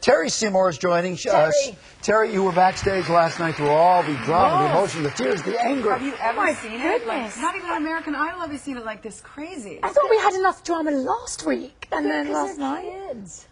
Terry Seymour is joining us. Terry, you were backstage last night through all the drama, the emotion, the tears, the anger. Have you ever seen it? Like, not even on American Idol have you seen it like this crazy. I thought we had enough drama last week, and then last night. Kids.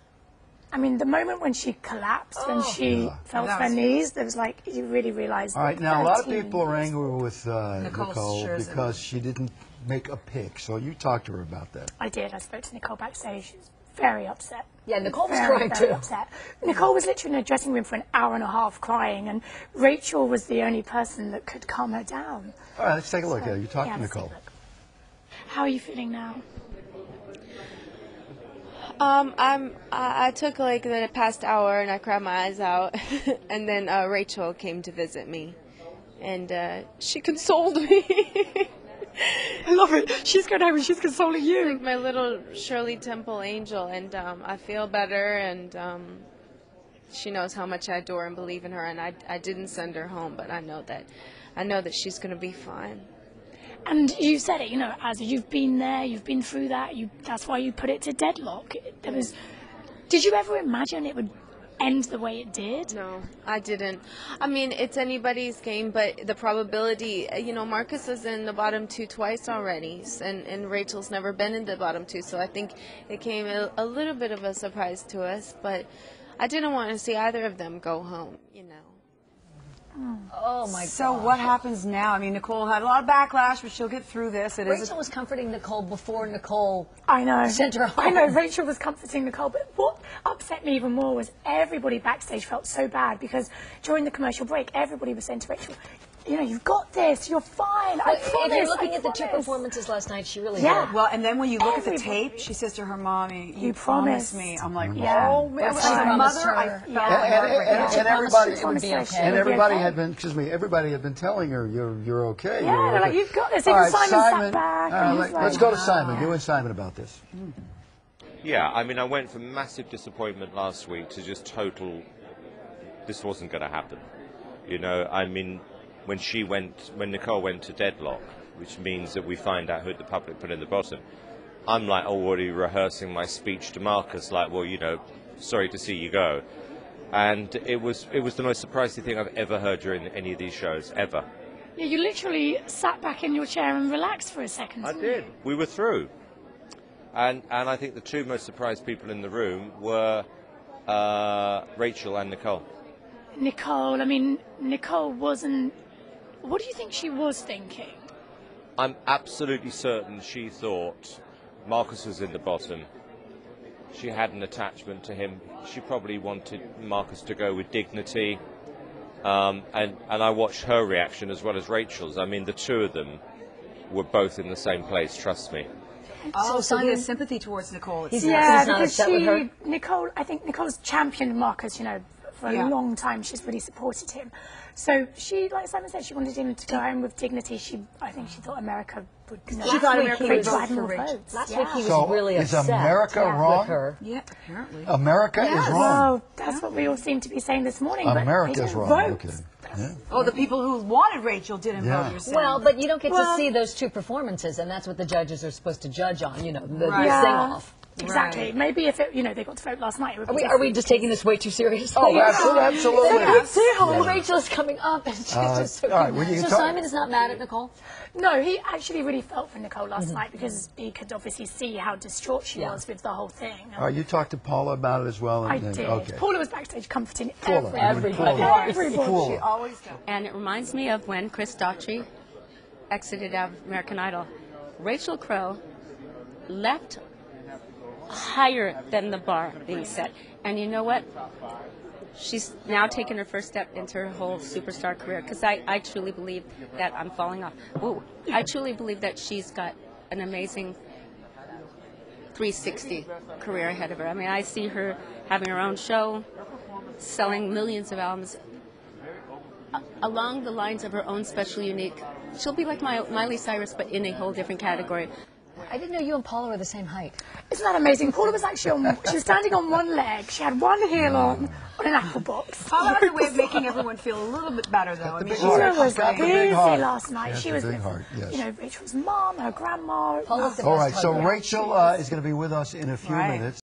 I mean, the moment when she collapsed, when she fell to her knees, there was like, you really realised. All right, now a lot of people are angry with Nicole because she didn't make a pick. So you talked to her about that. I did. I spoke to Nicole backstage. She was very upset. Yeah, Nicole was crying too. Upset. Nicole was literally in a dressing room for an hour and a half crying, and Rachel was the only person that could calm her down. All right, let's take a look. You talked to Nicole. How are you feeling now? I took like the past hour and I cried my eyes out, and then Rachel came to visit me, and she consoled me. I love it. She's going home and she's consoling you. Like my little Shirley Temple angel, and I feel better, and she knows how much I adore and believe in her, and I didn't send her home, but I know that she's going to be fine. And you said it, you know, as you've been there, you've been through that, that's why you put it to deadlock. Did you ever imagine it would end the way it did? No, I didn't. I mean, it's anybody's game, but the probability, you know, Marcus is in the bottom two twice already, and Rachel's never been in the bottom two, so I think it came a little bit of a surprise to us, but I didn't want to see either of them go home, you know. Oh my God. So what happens now? I mean, Nicole had a lot of backlash, but she'll get through this. Rachel was comforting Nicole before Nicole sent her home. I know, Rachel was comforting Nicole, but what upset me even more was everybody backstage felt so bad because during the commercial break, everybody was saying to Rachel, you know, you've got this, you're fine, I promise. And looking at the two performances last night, she really did. Well, and then when you look at the tape, she says to her mommy, you promised me. I'm like, oh, man. That's my mother. And everybody had been, everybody had been telling her, you're okay. Yeah, they're like, you've got this. Even Simon sat back. Let's go to Simon. You and Simon about this. Yeah, I mean, I went from massive disappointment last week to just total, this wasn't going to happen. You know, I mean, when Nicole went to deadlock, which means that we find out who the public put in the bottom, I'm like already rehearsing my speech to Marcus, like, well, you know, sorry to see you go. And it was the most surprising thing I've ever heard during any of these shows, ever. Yeah, you literally sat back in your chair and relaxed for a second. I did. We were through. And I think the two most surprised people in the room were Rachel and Nicole. Nicole, I mean, Nicole wasn't... What do you think she was thinking? I'm absolutely certain she thought Marcus was in the bottom. She had an attachment to him. She probably wanted Marcus to go with dignity. And I watched her reaction as well as Rachel's. I mean, the two of them were both in the same place, trust me. Oh, so he has sympathy towards Nicole. He's not upset with her. Nicole, I think Nicole's championed Marcus, you know, for a long time. She's really supported him. So she, like Simon said, she wanted him to go home with dignity. I think she thought America would. She thought America would vote for Rachel. Last week he was really upset. Is America wrong? With her. Yeah, apparently. America is wrong. Well, that's what we all seem to be saying this morning. America is wrong. Vote. Okay. Yeah. Oh, the people who wanted Rachel didn't vote, you're saying. Well, but you don't get to see those two performances, and that's what the judges are supposed to judge on, you know, the sing-off. Exactly. Right. Maybe if they got to vote last night, it would are we just taking this way too seriously? Oh, absolutely. And Rachel's coming up, and she's just so cute. So Simon is not mad at Nicole? No, he actually really felt for Nicole last night because he could obviously see how distraught she was with the whole thing. You talked to Paula about it as well? I did. Okay. Paula was backstage comforting everybody. She always does. And it reminds me of when Chris Daughtry exited out of American Idol. Rachel Crow left higher than the bar being set. And you know what? She's now taken her first step into her whole superstar career, because I truly believe that I'm falling off. Whoa. I truly believe that she's got an amazing 360 career ahead of her. I mean, I see her having her own show, selling millions of albums along the lines of her own special unique. She'll be like Miley Cyrus, but in a whole different category. I didn't know you and Paula were the same height. Isn't that amazing? Paula was actually she was standing on one leg. She had one heel on an apple box. Paula had a way of making everyone feel a little bit better, though. I mean, she was busy last night. She was with, you know, Rachel's mom, her grandma. All right, so Rachel is going to be with us in a few minutes.